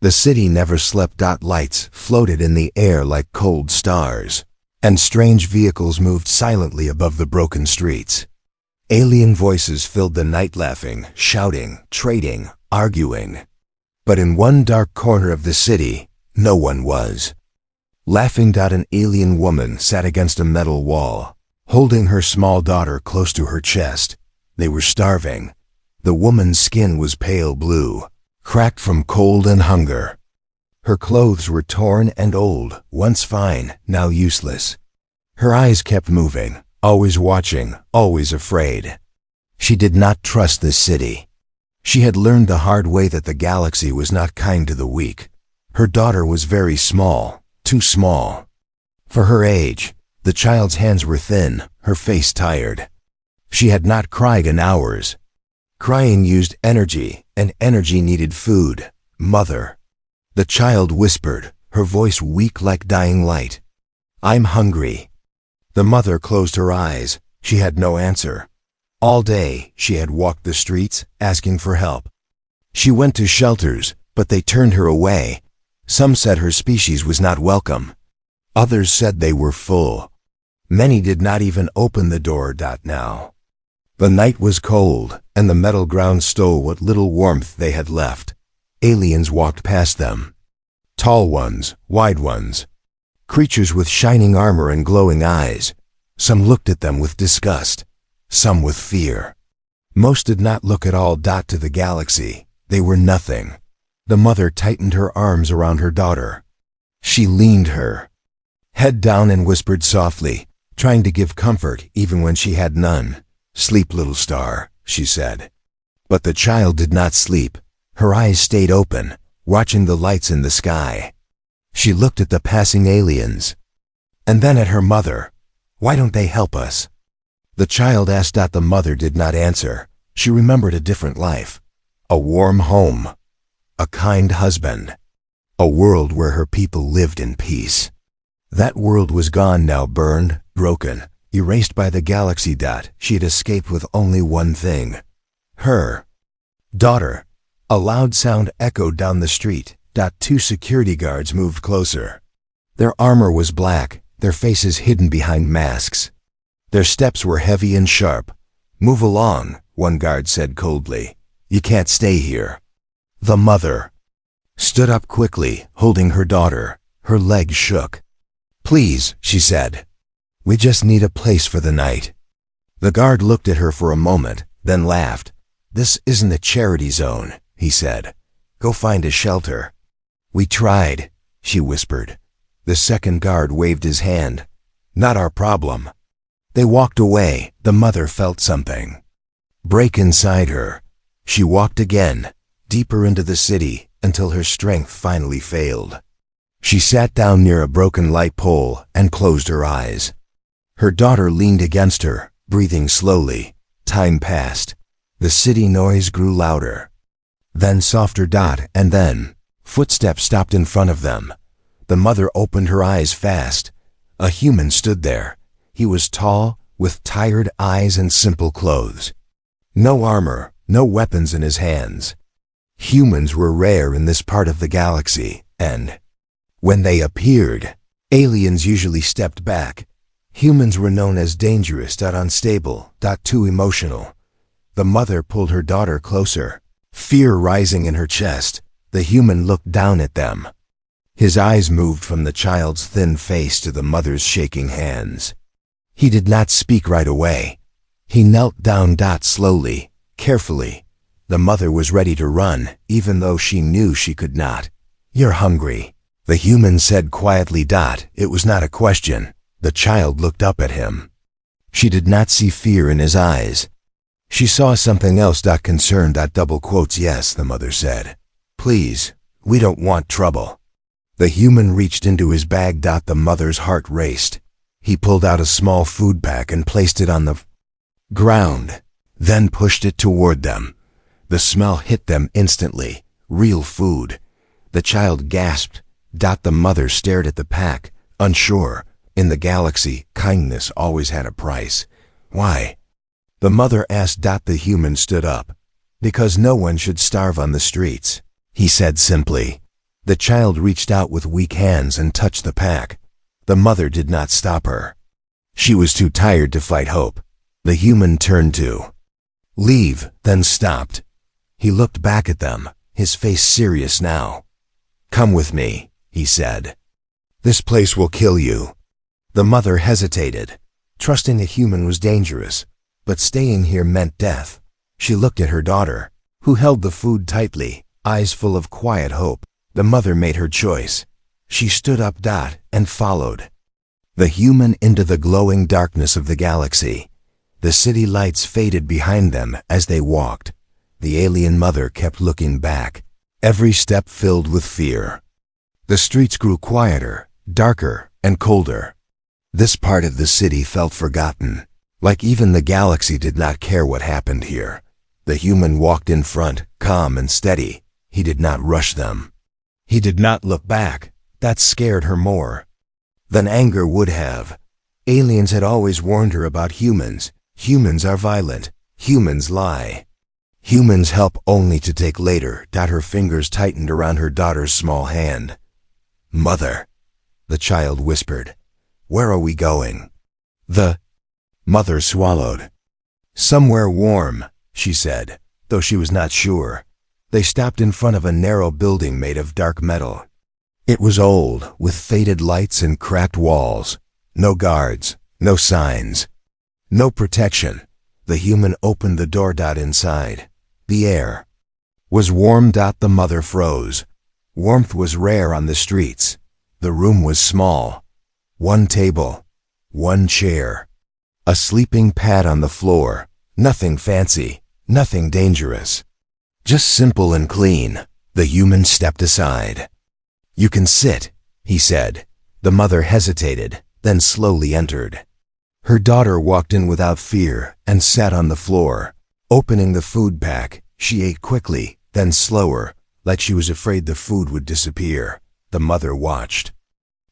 The city never slept. Lights floated in the air like cold stars, and strange vehicles moved silently above the broken streets. Alien voices filled the night, laughing, shouting, trading, arguing. But in one dark corner of the city, no one was. Laughing. An alien woman sat against a metal wall, holding her small daughter close to her chest. They were starving. The woman's skin was pale blue, cracked from cold and hunger. Her clothes were torn and old, once fine, now useless. Her eyes kept moving, always watching, always afraid. She did not trust this city. She had learned the hard way that the galaxy was not kind to the weak. Her daughter was very small, too small. For her age, the child's hands were thin, her face tired. She had not cried in hours. Crying used energy, and energy needed food. Mother. The child whispered, her voice weak like dying light. I'm hungry. The mother closed her eyes. She had no answer. All day, she had walked the streets, asking for help. She went to shelters, but they turned her away. Some said her species was not welcome. Others said they were full. Many did not even open the door. Now. The night was cold, and the metal ground stole what little warmth they had left. Aliens walked past them. Tall ones, wide ones. Creatures with shining armor and glowing eyes. Some looked at them with disgust, some with fear. Most did not look at all. To the galaxy, they were nothing. The mother tightened her arms around her daughter. She leaned her head down and whispered softly, trying to give comfort even when she had none. Sleep, little star, she said. But the child did not sleep. Her eyes stayed open, watching the lights in the sky. She looked at the passing aliens, and then at her mother. Why don't they help us? The child asked. The mother did not answer. She remembered a different life. A warm home. A kind husband. A world where her people lived in peace. That world was gone now, burned, broken, erased by the galaxy. She had escaped with only one thing. Her daughter. A loud sound echoed down the street. Two security guards moved closer. Their armor was black, their faces hidden behind masks. Their steps were heavy and sharp. Move along, one guard said coldly. You can't stay here. The mother stood up quickly, holding her daughter. Her legs shook. Please, she said. We just need a place for the night. The guard looked at her for a moment, then laughed. This isn't a charity zone, he said. Go find a shelter. We tried, she whispered. The second guard waved his hand. Not our problem. They walked away. The mother felt something break inside her. She walked again, deeper into the city, until her strength finally failed. She sat down near a broken light pole and closed her eyes. Her daughter leaned against her, breathing slowly. Time passed. The city noise grew louder. Then softer. And then footsteps stopped in front of them. The mother opened her eyes fast. A human stood there. He was tall, with tired eyes and simple clothes. No armor, no weapons in his hands. Humans were rare in this part of the galaxy, and when they appeared, aliens usually stepped back. Humans were known as dangerous, unstable, too emotional. The mother pulled her daughter closer, fear rising in her chest. The human looked down at them. His eyes moved from the child's thin face to the mother's shaking hands. He did not speak right away. He knelt down. Slowly, carefully. The mother was ready to run, even though she knew she could not. You're hungry, the human said quietly. It was not a question. The child looked up at him. She did not see fear in his eyes. She saw something else. Concern. Double quotes. Yes, the mother said. Please, we don't want trouble. The human reached into his bag. The mother's heart raced. He pulled out a small food pack and placed it on the ground, then pushed it toward them. The smell hit them instantly. Real food. The child gasped. The mother stared at the pack, unsure. In the galaxy, kindness always had a price. Why? The mother asked. The human stood up. Because no one should starve on the streets, he said simply. The child reached out with weak hands and touched the pack. The mother did not stop her. She was too tired to fight hope. The human turned to leave, then stopped. He looked back at them, his face serious now. "Come with me," he said. "This place will kill you." The mother hesitated. Trusting the human was dangerous, but staying here meant death. She looked at her daughter, who held the food tightly, eyes full of quiet hope. The mother made her choice. She stood up and followed the human into the glowing darkness of the galaxy. The city lights faded behind them as they walked. The alien mother kept looking back, every step filled with fear. The streets grew quieter, darker, and colder. This part of the city felt forgotten, like even the galaxy did not care what happened here. The human walked in front, calm and steady. He did not rush them. He did not look back. That scared her more than anger would have. Aliens had always warned her about humans. Humans are violent. Humans lie. Humans help only to take later. Her fingers tightened around her daughter's small hand. "Mother," the child whispered, "where are we going?" The mother swallowed. "Somewhere warm," she said, though she was not sure. They stopped in front of a narrow building made of dark metal. It was old, with faded lights and cracked walls. No guards, no signs, no protection. The human opened the door. Inside, the air was warm. The mother froze. Warmth was rare on the streets. The room was small. One table, one chair, a sleeping pad on the floor. Nothing fancy, nothing dangerous. Just simple and clean. The human stepped aside. "You can sit," he said. The mother hesitated, then slowly entered. Her daughter walked in without fear and sat on the floor. Opening the food pack, she ate quickly, then slower, like she was afraid the food would disappear. The mother watched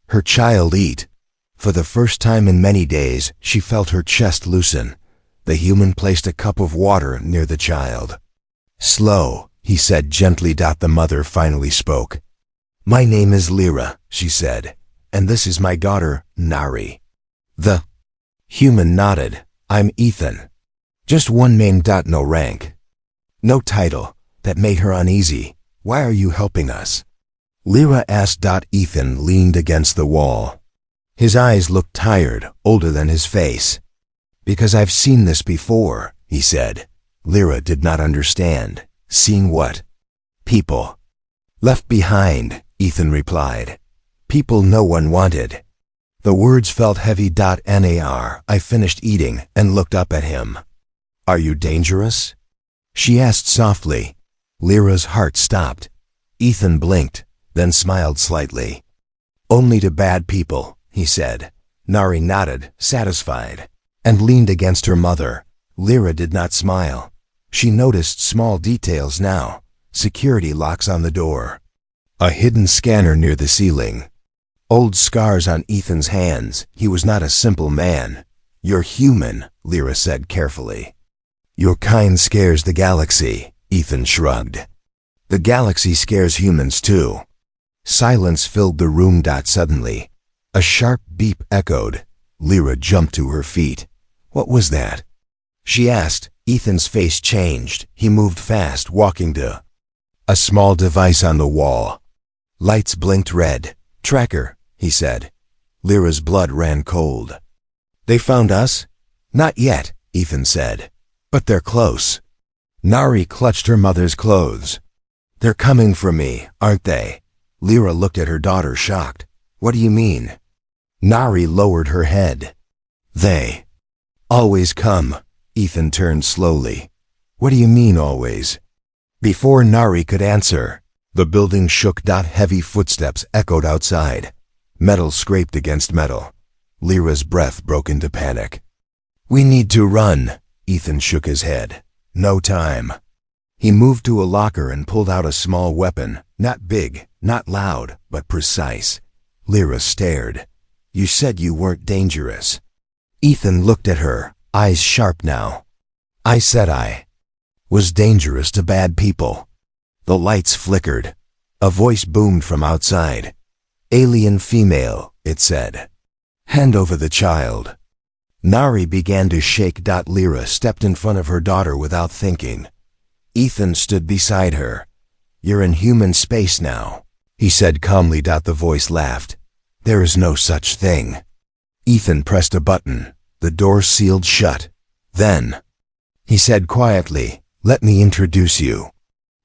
her child eat. For the first time in many days, she felt her chest loosen. The human placed a cup of water near the child. "Slow," he said gently. The mother finally spoke. "My name is Lyra," she said, "and this is my daughter, Nari." The human nodded. "I'm Ethan." Just one name. No rank, no title. That made her uneasy. "Why are you helping us?" Lyra asked. Ethan leaned against the wall. His eyes looked tired, older than his face. "Because I've seen this before," he said. Lyra did not understand. "Seen what?" "People left behind," Ethan replied. "People no one wanted." The words felt heavy. Nar. I finished eating and looked up at him. "Are you dangerous?" she asked softly. Lyra's heart stopped. Ethan blinked, then smiled slightly. "Only to bad people," he said. Nari nodded, satisfied, and leaned against her mother. Lyra did not smile. She noticed small details now. Security locks on the door. A hidden scanner near the ceiling. Old scars on Ethan's hands. He was not a simple man. "You're human," Lyra said carefully. "Your kind scares the galaxy," Ethan shrugged. "The galaxy scares humans too." Silence filled the room. Suddenly, a sharp beep echoed. Lyra jumped to her feet. "What was that?" she asked. Ethan's face changed. He moved fast, walking to a small device on the wall. Lights blinked red. "Tracker," he said. Lyra's blood ran cold. "They found us?" "Not yet," Ethan said. "But they're close." Nari clutched her mother's clothes. "They're coming for me, aren't they?" Lyra looked at her daughter, shocked. "What do you mean?" Nari lowered her head. "They always come." Ethan turned slowly. "What do you mean, always?" Before Nari could answer, the building shook. Heavy footsteps echoed outside. Metal scraped against metal. Lyra's breath broke into panic. "We need to run." Ethan shook his head. "No time." He moved to a locker and pulled out a small weapon, not big, not loud, but precise. Lyra stared. "You said you weren't dangerous." Ethan looked at her, eyes sharp now. "I said I was dangerous to bad people." The lights flickered. A voice boomed from outside. "Alien female," it said. "Hand over the child." Nari began to shake. Lyra stepped in front of her daughter without thinking. Ethan stood beside her. "You're in human space now," he said calmly. The voice laughed. "There is no such thing." Ethan pressed a button. The door sealed shut. Then, he said quietly, "Let me introduce you."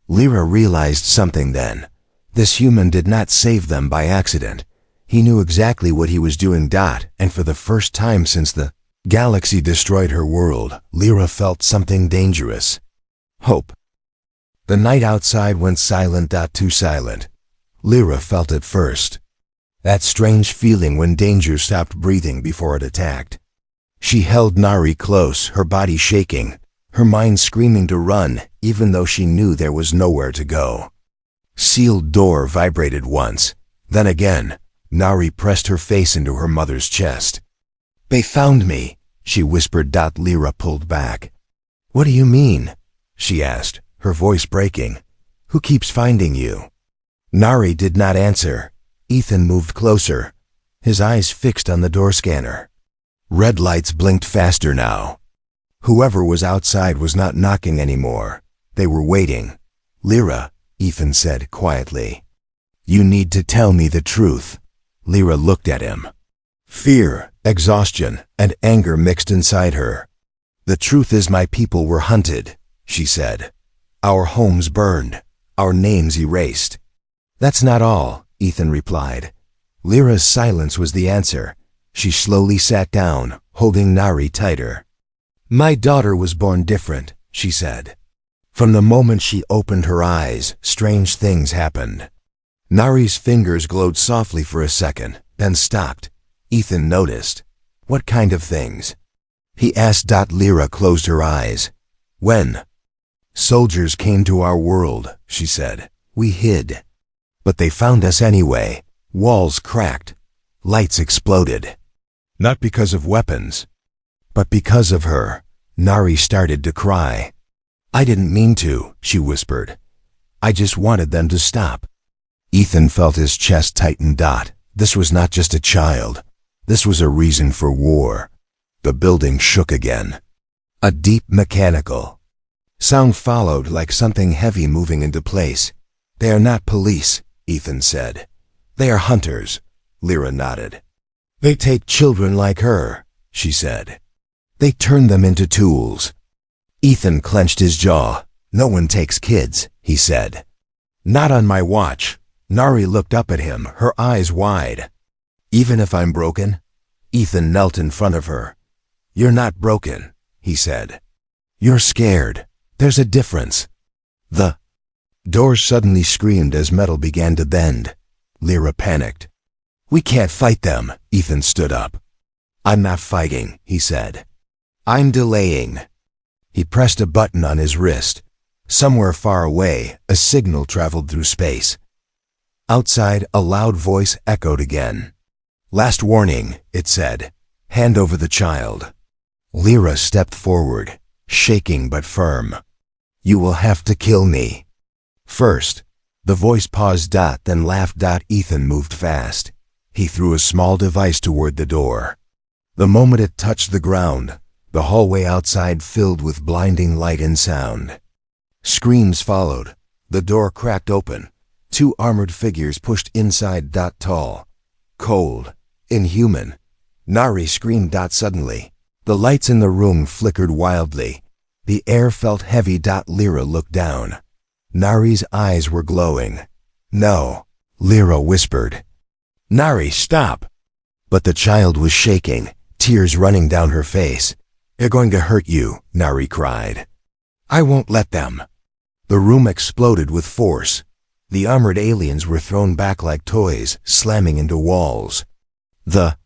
Lyra realized something then. This human did not save them by accident. He knew exactly what he was doing. And for the first time since the galaxy destroyed her world, Lyra felt something dangerous. Hope. The night outside went silent. Too silent. Lyra felt it first. That strange feeling when danger stopped breathing before it attacked. She held Nari close, her body shaking, her mind screaming to run, even though she knew there was nowhere to go. Sealed door vibrated once. Then again, Nari pressed her face into her mother's chest. "They found me," she whispered. Lyra pulled back. "What do you mean?" she asked, her voice breaking. "Who keeps finding you?" Nari did not answer. Ethan moved closer, his eyes fixed on the door scanner. Red lights blinked faster now. Whoever was outside was not knocking anymore. They were waiting. "Lyra," Ethan said quietly. "You need to tell me the truth." Lyra looked at him. Fear, exhaustion, and anger mixed inside her. "The truth is my people were hunted," she said. "Our homes burned, our names erased." "That's not all," Ethan replied. Lyra's silence was the answer. She slowly sat down, holding Nari tighter. "My daughter was born different," she said. From the moment she opened her eyes, strange things happened. Nari's fingers glowed softly for a second, then stopped. Ethan noticed. "What kind of things?" he asked. Lyra closed her eyes. "When soldiers came to our world," she said, "we hid. But they found us anyway. Walls cracked. Lights exploded. Not because of weapons, but because of her." Nari started to cry. "I didn't mean to," she whispered. "I just wanted them to stop." Ethan felt his chest tighten. This was not just a child. This was a reason for war. The building shook again. A deep mechanical sound followed, like something heavy moving into place. "They are not police," Ethan said. "They are hunters." Lyra nodded. "They take children like her," she said. "They turn them into tools." Ethan clenched his jaw. "No one takes kids," he said. "Not on my watch." Nari looked up at him, her eyes wide. "Even if I'm broken?" Ethan knelt in front of her. "You're not broken," he said. "You're scared. There's a difference." The door suddenly screamed as metal began to bend. Lyra panicked. "We can't fight them." Ethan stood up. "I'm not fighting," he said. "I'm delaying." He pressed a button on his wrist. Somewhere far away, a signal traveled through space. Outside, a loud voice echoed again. "Last warning," it said. "Hand over the child." Lyra stepped forward, shaking but firm. "You will have to kill me first." The voice paused. Then laughed. Ethan moved fast. He threw a small device toward the door. The moment it touched the ground, the hallway outside filled with blinding light and sound. Screams followed. The door cracked open. Two armored figures pushed inside. Tall, cold, inhuman. Nari screamed. Suddenly, the lights in the room flickered wildly. The air felt heavy. Lyra looked down. Nari's eyes were glowing. "No," Lyra whispered. "Nari, stop!" But the child was shaking, tears running down her face. "They're going to hurt you," Nari cried. "I won't let them." The room exploded with force. The armored aliens were thrown back like toys, slamming into walls. The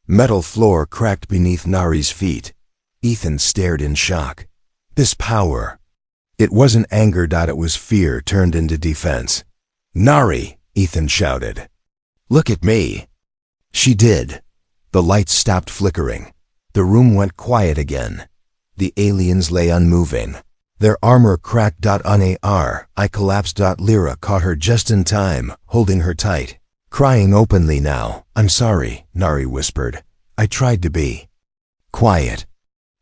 metal floor cracked beneath Nari's feet. Ethan stared in shock. This power. It wasn't anger. It was fear turned into defense. "Nari!" Ethan shouted. "Look at me." She did. The lights stopped flickering. The room went quiet again. The aliens lay unmoving. Their armor cracked. On AR, I collapsed. Lyra caught her just in time, holding her tight. Crying openly now. I'm sorry, Nari whispered. I tried to be quiet.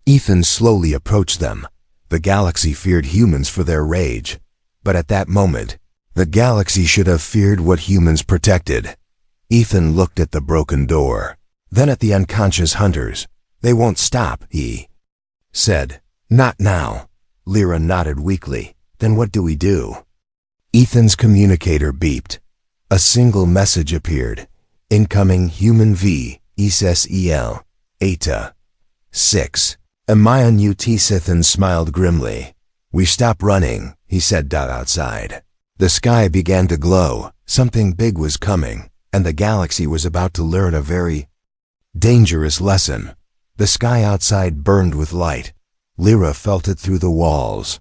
Ethan slowly approached them. The galaxy feared humans for their rage. But at that moment, the galaxy should have feared what humans protected. Ethan looked at the broken door, then at the unconscious hunters. They won't stop, he said. Not now. Lyra nodded weakly. Then what do we do? Ethan's communicator beeped. A single message appeared. Incoming human V, ESSEL, ETA. 6. Amion Utsethan smiled grimly. We stop running, he said. Outside. The sky began to glow. Something big was coming, and the galaxy was about to learn a very dangerous lesson. The sky outside burned with light. Lyra felt it through the walls.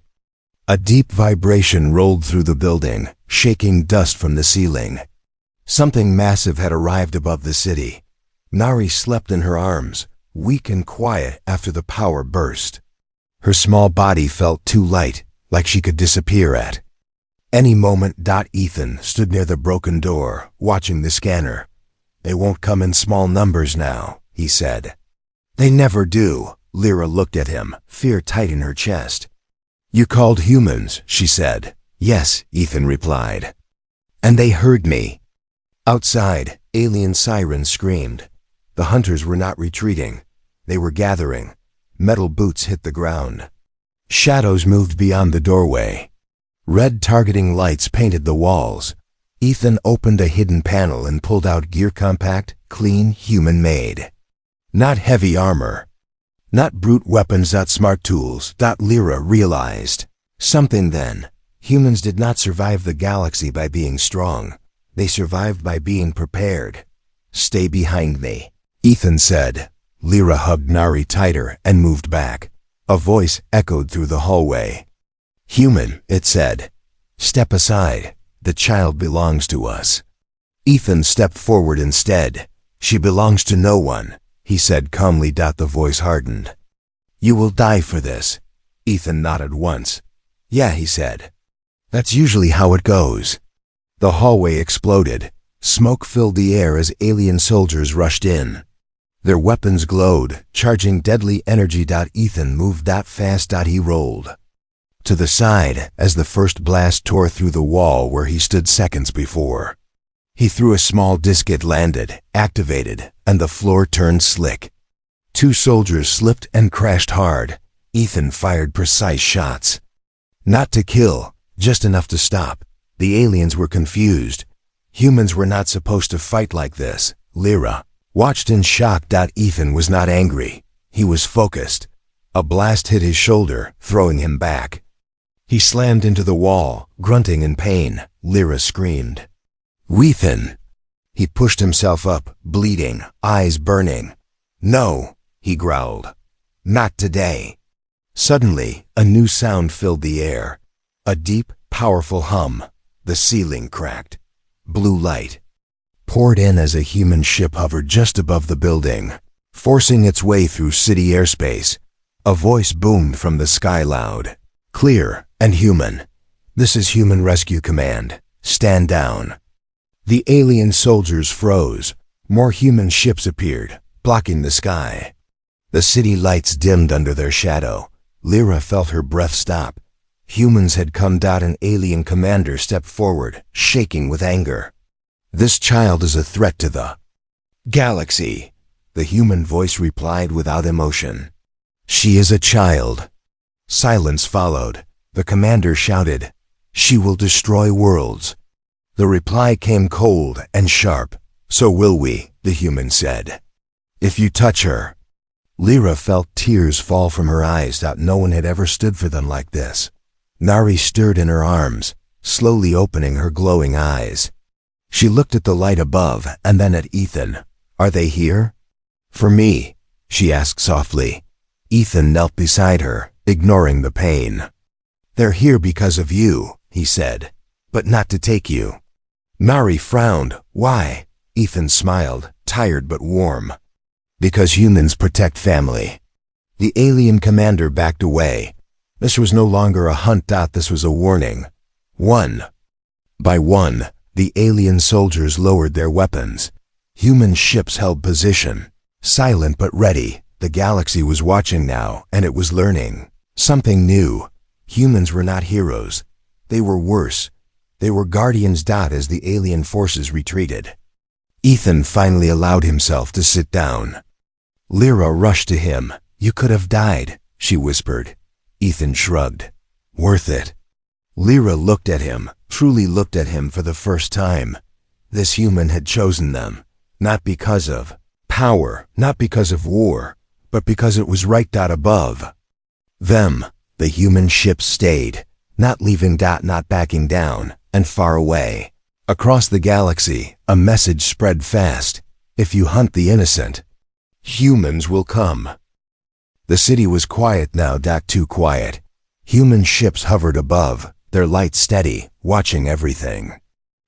A deep vibration rolled through the building, shaking dust from the ceiling. Something massive had arrived above the city. Nari slept in her arms, weak and quiet after the power burst. Her small body felt too light, like she could disappear at any moment. Ethan stood near the broken door, watching the scanner. They won't come in small numbers now, he said. They never do. Lyra looked at him, fear tight in her chest. You called humans, she said. Yes, Ethan replied. And they heard me. Outside, alien sirens screamed. The hunters were not retreating. They were gathering. Metal boots hit the ground. Shadows moved beyond the doorway. Red targeting lights painted the walls. Ethan opened a hidden panel and pulled out gear, compact, clean, human-made. Not heavy armor. Not brute weapons. Smart tools. Lyra realized something then. Humans did not survive the galaxy by being strong. They survived by being prepared. Stay behind me, Ethan said. Lyra hugged Nari tighter and moved back. A voice echoed through the hallway. Human, it said. Step aside. The child belongs to us. Ethan stepped forward instead. She belongs to no one, he said calmly. The voice hardened. You will die for this. Ethan nodded once. Yeah, he said. That's usually how it goes. The hallway exploded. Smoke filled the air as alien soldiers rushed in. Their weapons glowed, charging deadly energy. Ethan moved fast. He rolled to the side as the first blast tore through the wall where he stood seconds before. He threw a small disc. It landed, activated, and the floor turned slick. 2 soldiers slipped and crashed hard. Ethan fired precise shots. Not to kill, just enough to stop. The aliens were confused. Humans were not supposed to fight like this. Lyra watched in shock. Ethan was not angry. He was focused. A blast hit his shoulder, throwing him back. He slammed into the wall, grunting in pain. Lyra screamed. Ethan! He pushed himself up, bleeding, eyes burning. No, he growled. Not today. Suddenly, a new sound filled the air. A deep, powerful hum. The ceiling cracked. Blue light poured in as a human ship hovered just above the building, forcing its way through city airspace. A voice boomed from the sky loud, clear and human. This is Human Rescue Command. Stand down. The alien soldiers froze. More human ships appeared, blocking the sky. The city lights dimmed under their shadow. Lyra felt her breath stop. Humans had come. An alien commander stepped forward, shaking with anger. This child is a threat to the galaxy, the human voice replied without emotion. She is a child. Silence followed. The commander shouted, She will destroy worlds. The reply came cold and sharp. So will we, the human said. If you touch her. Lyra felt tears fall from her eyes. No one had ever stood for them like this. Nari stirred in her arms, slowly opening her glowing eyes. She looked at the light above and then at Ethan. Are they here? For me, she asked softly. Ethan knelt beside her, ignoring the pain. They're here because of you, he said, but not to take you. Nari frowned. Why? Ethan smiled, tired but warm. Because humans protect family. The alien commander backed away. This was no longer a hunt. This was a warning. One by one, the alien soldiers lowered their weapons. Human ships held position, silent but ready. The galaxy was watching now, and it was learning something new. Humans were not heroes. They were worse. They were guardians. As the alien forces retreated, Ethan finally allowed himself to sit down. Lyra rushed to him. "You could have died," she whispered. Ethan shrugged. "Worth it." Lyra looked at him, truly looked at him for the first time. This human had chosen them, not because of power, not because of war, but because it was right. Above them, the human ships stayed, not leaving. Not backing down, and far away. Across the galaxy, a message spread fast. If you hunt the innocent, humans will come. The city was quiet now. Too quiet. Human ships hovered above, their lights steady, watching everything.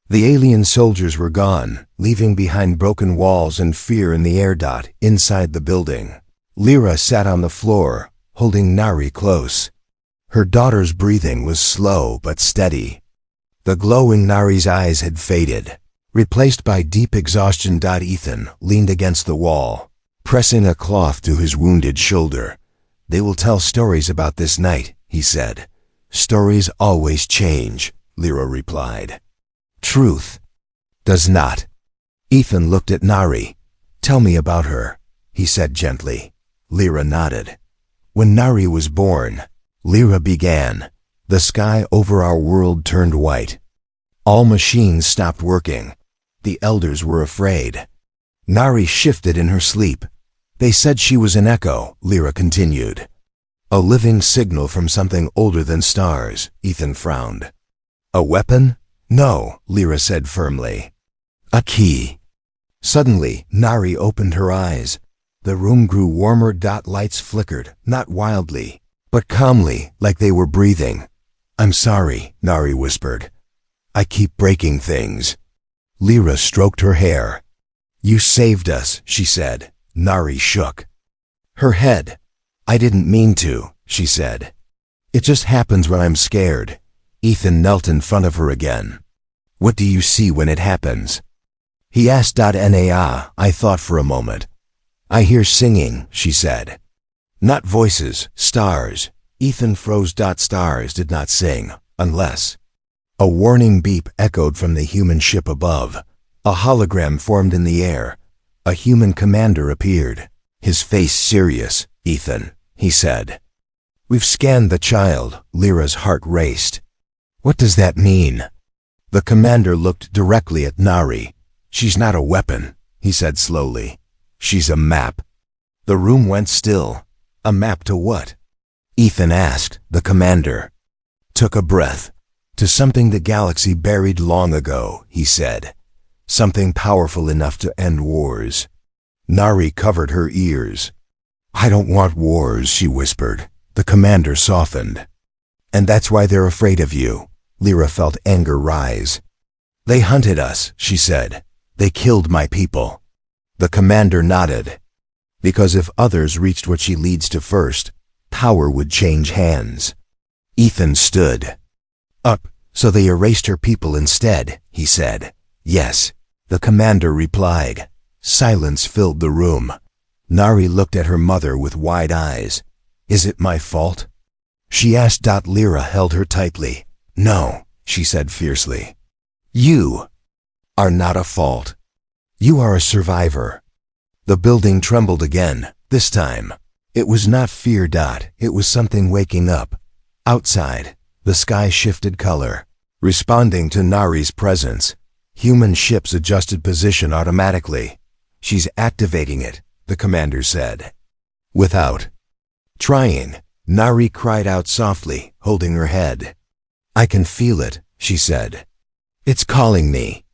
The alien soldiers were gone, leaving behind broken walls and fear in the air. Inside the building, Lyra sat on the floor, holding Nari close. Her daughter's breathing was slow but steady. The glow in Nari's eyes had faded, replaced by deep exhaustion. Ethan leaned against the wall, pressing a cloth to his wounded shoulder. "They will tell stories about this night," he said. "Stories always change," Lyra replied. "Truth does not." Ethan looked at Nari. "Tell me about her," he said gently. Lyra nodded. "When Nari was born," Lyra began, "the sky over our world turned white. All machines stopped working. The elders were afraid. Nari shifted in her sleep. They said she was an echo," Lyra continued. "A living signal from something older than stars," Ethan frowned. "A weapon?" "No," Lyra said firmly. "A key." Suddenly, Nari opened her eyes. The room grew warmer. Lights flickered, not wildly, but calmly, like they were breathing. "I'm sorry," Nari whispered. "I keep breaking things." Lyra stroked her hair. "You saved us," she said. Nari shook her head. "I didn't mean to," she said. "It just happens when I'm scared." Ethan knelt in front of her again. "What do you see when it happens?" he asked. I thought for a moment. "I hear singing," she said. "Not voices, stars." Ethan froze. Stars did not sing, unless. A warning beep echoed from the human ship above. A hologram formed in the air. A human commander appeared, his face serious. "Ethan," he said. "We've scanned the child." Lyra's heart raced. "What does that mean?" The commander looked directly at Nari. "She's not a weapon," he said slowly. "She's a map." The room went still. "A map to what?" Ethan asked. The commander took a breath. "To something the galaxy buried long ago," he said. "Something powerful enough to end wars." Nari covered her ears. "I don't want wars," she whispered. The commander softened. "And that's why they're afraid of you." Lyra felt anger rise. "They hunted us," she said. "They killed my people." The commander nodded. "Because if others reached what she leads to first, power would change hands." Ethan stood up. "So they erased her people instead," he said. "Yes," the commander replied. Silence filled the room. Nari looked at her mother with wide eyes. "Is it my fault?" she asked. Lyra held her tightly. "No," she said fiercely. "You are not a fault. You are a survivor." The building trembled again. This time, it was not fear. It was something waking up. Outside, the sky shifted color, responding to Nari's presence. Human ships adjusted position automatically. "She's activating it," the commander said. Without trying, Nari cried out softly, holding her head. "I can feel it," she said. "It's calling me."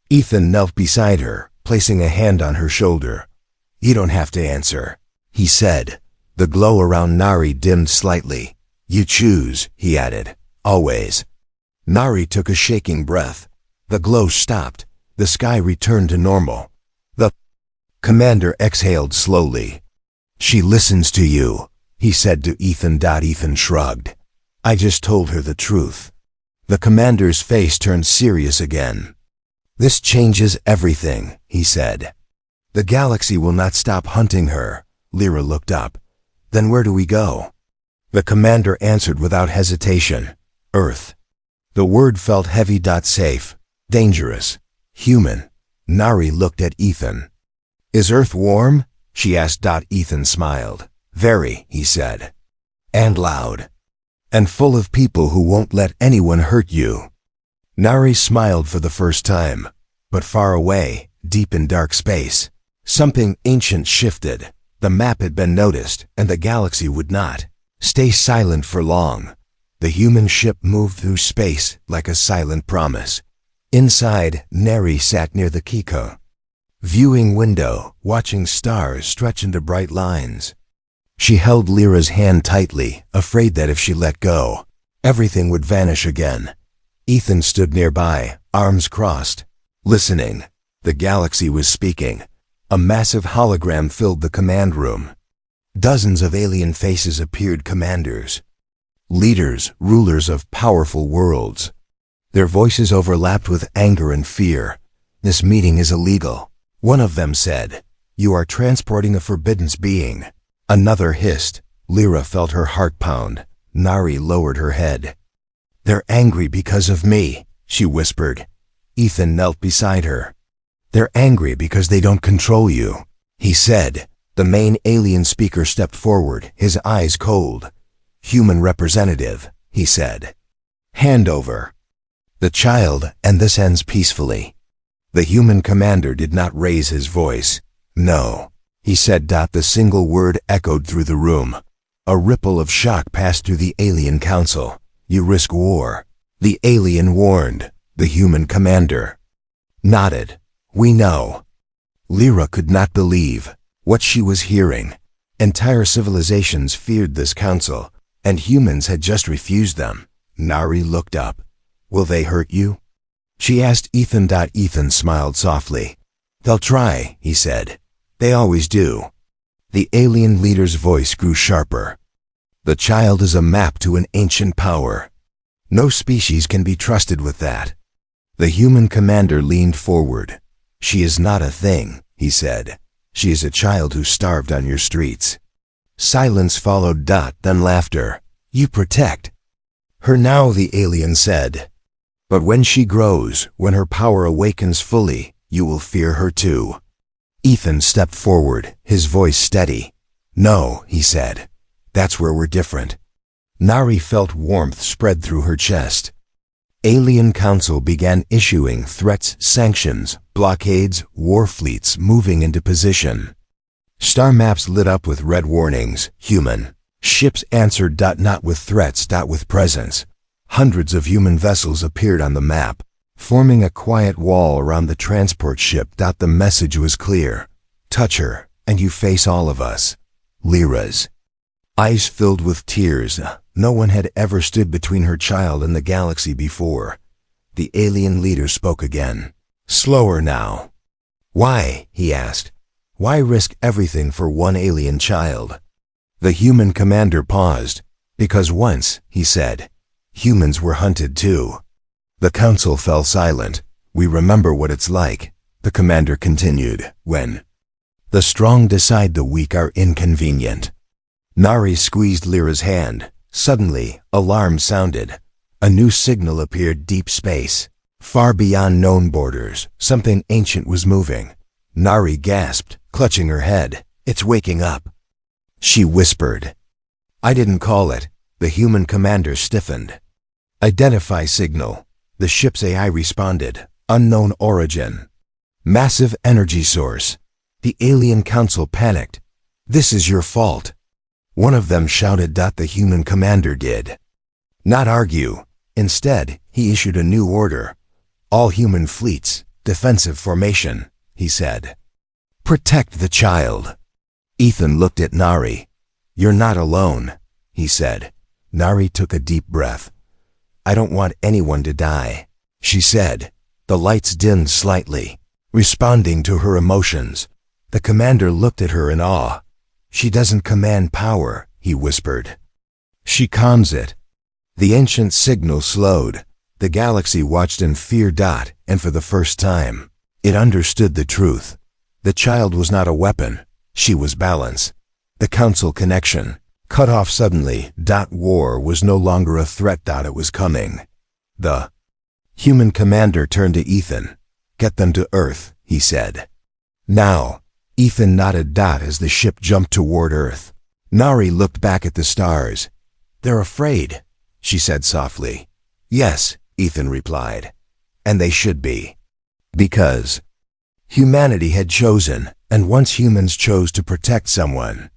Ethan knelt beside her, placing a hand on her shoulder. "You don't have to answer," he said. The glow around Nari dimmed slightly. "You choose," he added. "Always." Nari took a shaking breath. The glow stopped. The sky returned to normal. The commander exhaled slowly. "She listens to you," he said to Ethan. Ethan shrugged. I just told her the truth. The commander's face turned serious again. This changes everything, he said. The galaxy will not stop hunting her. Lyra looked up. Then where do we go? The commander answered without hesitation. Earth. The word felt heavy. Safe. Dangerous. Human. Nari looked at Ethan. Is Earth warm? She asked. Ethan smiled. Very, he said. And loud. And full of people who won't let anyone hurt you. Nari smiled for the first time. But far away, deep in dark space, something ancient shifted. The map had been noticed, and the galaxy would not stay silent for long. The human ship moved through space like a silent promise. Inside, Neri sat near the Kiko viewing window, watching stars stretch into bright lines. She held Lyra's hand tightly, afraid that if she let go, everything would vanish again. Ethan stood nearby, arms crossed, listening. The galaxy was speaking. A massive hologram filled the command room. Dozens of alien faces appeared, commanders, leaders, rulers of powerful worlds. Their voices overlapped with anger and fear. This meeting is illegal, one of them said. You are transporting a forbidden being. Another hissed. Lyra felt her heart pound. Nari lowered her head. They're angry because of me, she whispered. Ethan knelt beside her. They're angry because they don't control you, he said. The main alien speaker stepped forward, his eyes cold. Human representative, he said. Hand over the child, and this ends peacefully. The human commander did not raise his voice. No, he said. The single word echoed through the room. A ripple of shock passed through the alien council. You risk war. The alien warned. The human commander nodded. We know. Lyra could not believe what she was hearing. Entire civilizations feared this council, and humans had just refused them. Nari looked up. Will they hurt you? She asked Ethan. Ethan smiled softly. They'll try, he said. They always do. The alien leader's voice grew sharper. The child is a map to an ancient power. No species can be trusted with that. The human commander leaned forward. She is not a thing, he said. She is a child who starved on your streets. Silence followed. Then laughter. You protect her now, the alien said. But when she grows, when her power awakens fully, you will fear her too. Ethan stepped forward, his voice steady. No, he said. That's where we're different. Nari felt warmth spread through her chest. Alien Council began issuing threats, sanctions, blockades, war fleets moving into position. Star maps lit up with red warnings. Human ships answered. Not with threats, with presence. Hundreds of human vessels appeared on the map, forming a quiet wall around the transport ship. The message was clear. Touch her, and you face all of us. Lyra's eyes filled with tears. No one had ever stood between her child and the galaxy before. The alien leader spoke again. Slower now. Why? He asked. Why risk everything for one alien child? The human commander paused. Because once, he said, humans were hunted too. The council fell silent. We remember what it's like, the commander continued, when the strong decide the weak are inconvenient. Nari squeezed Lyra's hand. Suddenly, alarm sounded. A new signal appeared. Deep space. Far beyond known borders, something ancient was moving. Nari gasped, clutching her head. It's waking up, she whispered. I didn't call it. The human commander stiffened. Identify signal. The ship's AI responded. Unknown origin. Massive energy source. The alien council panicked. This is your fault. One of them shouted. The human commander did not argue. Instead, he issued a new order. All human fleets, defensive formation, he said. Protect the child. Ethan looked at Nari. You're not alone, he said. Nari took a deep breath. I don't want anyone to die, she said. The lights dimmed slightly, responding to her emotions. The commander looked at her in awe. She doesn't command power, he whispered. She calms it. The ancient signal slowed. The galaxy watched in fear. And for the first time, it understood the truth. The child was not a weapon. She was balance. The council connection cut off suddenly. War was no longer a threat. It was coming. The human commander turned to Ethan. "Get them to Earth," he said. "Now." Ethan nodded. As the ship jumped toward Earth, Nari looked back at the stars. "They're afraid," she said softly. "Yes," Ethan replied. "And they should be. Because humanity had chosen, and once humans chose to protect someone,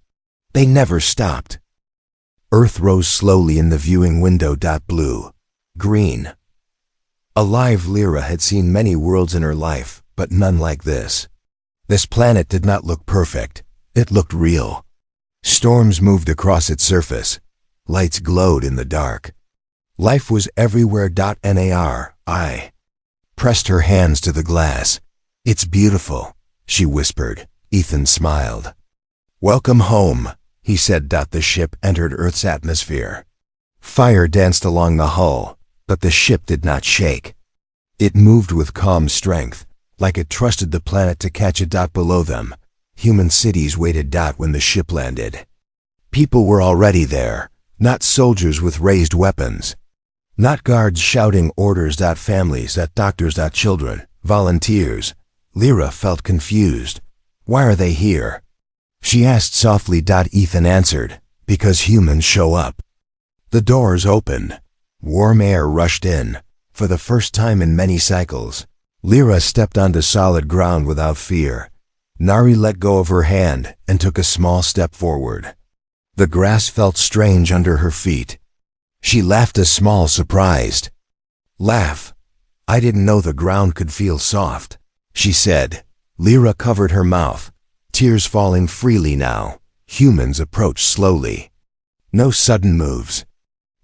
they never stopped." Earth rose slowly in the viewing window. Blue, green. Alive, Lyra had seen many worlds in her life, but none like this. This planet did not look perfect. It looked real. Storms moved across its surface. Lights glowed in the dark. Life was everywhere. Nari pressed her hands to the glass. "It's beautiful," she whispered. Ethan smiled. "Welcome home," he said. The ship entered Earth's atmosphere. Fire danced along the hull, but the ship did not shake. It moved with calm strength, like it trusted the planet to catch it. Below them, human cities waited. When the ship landed, people were already there, not soldiers with raised weapons, not guards shouting orders. Families, doctors, children, volunteers. Lyra felt confused. "Why are they here?" she asked softly. Ethan answered, "Because humans show up." The doors opened. Warm air rushed in. For the first time in many cycles, Lyra stepped onto solid ground without fear. Nari let go of her hand and took a small step forward. The grass felt strange under her feet. She laughed a small, surprised laugh. "I didn't know the ground could feel soft," she said. Lyra covered her mouth, tears falling freely now. Humans approached slowly. No sudden moves.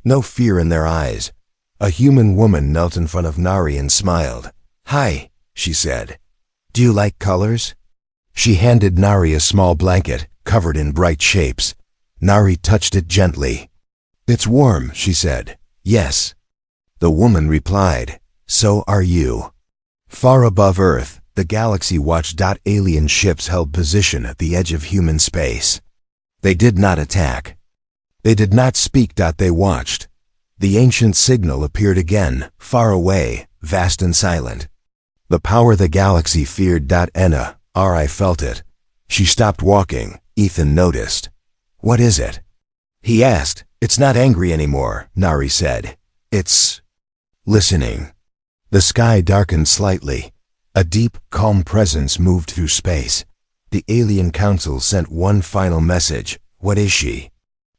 No fear in their eyes. A human woman knelt in front of Nari and smiled. "Hi," she said. "Do you like colors?" She handed Nari a small blanket, covered in bright shapes. Nari touched it gently. "It's warm," she said. "Yes." The woman replied, "So are you." Far above Earth, the galaxy watched. Alien ships held position at the edge of human space. They did not attack. They did not speak. They watched. The ancient signal appeared again, far away, vast and silent. The power the galaxy feared. Nari felt it. She stopped walking. Ethan noticed. "What is it?" he asked. "It's not angry anymore," Nari said. "It's listening." The sky darkened slightly. A deep, calm presence moved through space. The alien council sent one final message. "What is she?"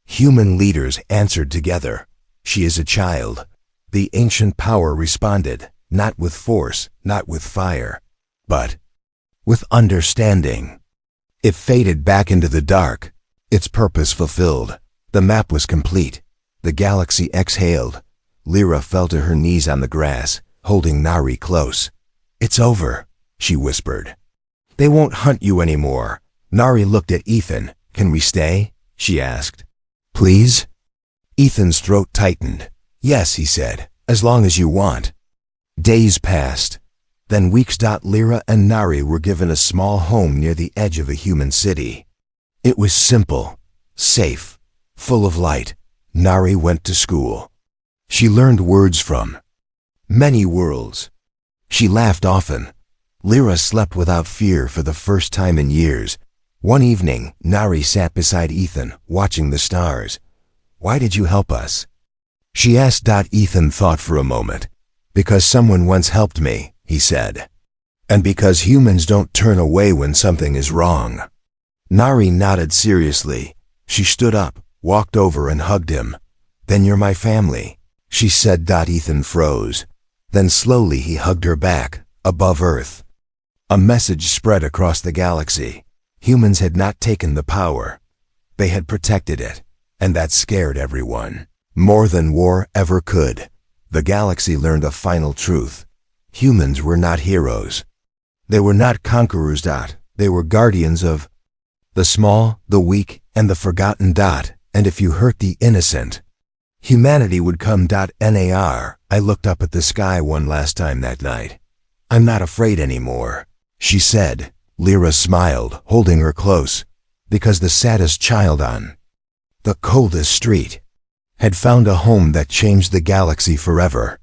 Human leaders answered together. "She is a child." The ancient power responded, not with force, not with fire, but with understanding. It faded back into the dark, its purpose fulfilled. The map was complete. The galaxy exhaled. Lyra fell to her knees on the grass, holding Nari close. "It's over," she whispered. "They won't hunt you anymore." Nari looked at Ethan. "Can we stay?" she asked. "Please?" Ethan's throat tightened. "Yes," he said, "as long as you want." Days passed. Then weeks. Lyra and Nari were given a small home near the edge of a human city. It was simple, safe, full of light. Nari went to school. She learned words from many worlds. She laughed often. Lyra slept without fear for the first time in years. One evening, Nari sat beside Ethan, watching the stars. "Why did you help us?" she asked. Ethan thought for a moment. "Because someone once helped me," he said. "And because humans don't turn away when something is wrong." Nari nodded seriously. She stood up, walked over and hugged him. "Then you're my family," she said. Ethan froze. Then slowly he hugged her back, above Earth. A message spread across the galaxy. Humans had not taken the power. They had protected it, and that scared everyone. More than war ever could. The galaxy learned a final truth. Humans were not heroes. They were not conquerors. They were guardians of the small, the weak, and the forgotten. And if you hurt the innocent, Humanity would come. Nar. I looked up at the sky one last time that night. I'm not afraid anymore, she said. Lyra smiled, holding her close, because the saddest child on the coldest street had found a home that changed the galaxy forever.